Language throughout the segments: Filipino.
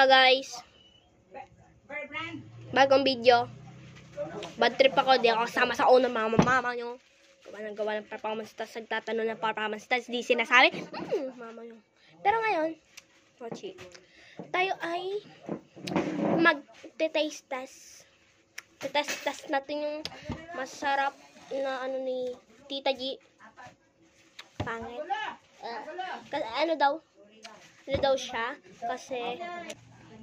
mga guys. Bagong video. Bad trip ako. Di ako kasama sa unang mama nyo. Gawa ng performance test. Nagtatanong ng performance test. Di sinasabi. Mama nyo. Pero ngayon, watch it. Tayo ay mag-taste test. Test natin yung masarap na ano ni Tita G. Pangit. Ano daw siya?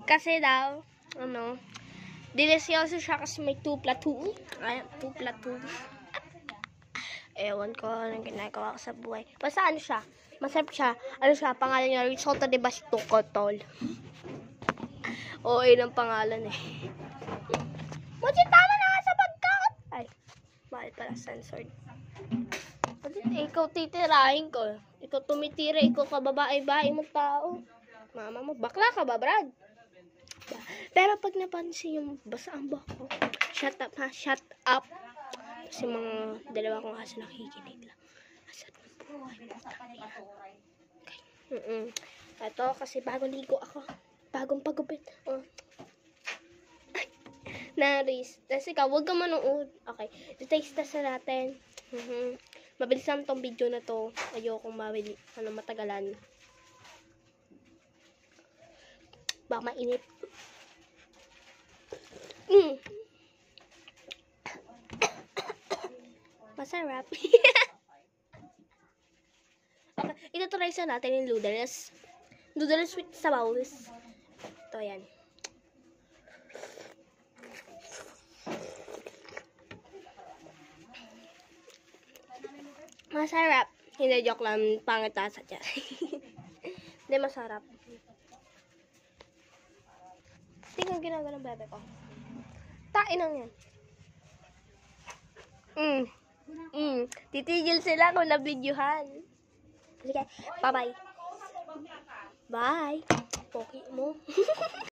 Kasi daw, delicioso siya kasi may 2 platoon. Ay, 2 platoon. Ewan ko anong ginagawa ko sa buhay. Basta ano siya? Masarap siya. Ano siya? Pangalan niya, risotto de bastukotol. Oo, yun ang pangalan eh. Muchi, tama na nga sa pagkakat. Ay, bakit pala censored? Ikaw titirahin ko. Ikaw tumitira, ikaw kababae-bae mong tao. Mama mo, bakla ka ba, Brad? Pero pag napansin yung basa ang bako, shut up ha, shut up. Kasi mga dalawa kong aso nakikinig lang. Asat ng buhay. Okay. Ito kasi bagong ligo ako. Bagong pagupit. Oh. Naris. Kasi ikaw, huwag ka manood. Okay. Taste test na natin. Mabilis lang tong video na to. Ayokong matagalan. Baka mainit. Masarap. Okay. Ito-try sa natin yung noodles. Noodles with sabaws. Ito yan. Masarap. Hindi, joke lang. Pangit asa dyan. Hindi, masarap. Tingnan ginagawa ng bebe ko. Tain lang yan. Titigil sila kung nabidyohan. Sige, bye-bye. Bye. Poki mo.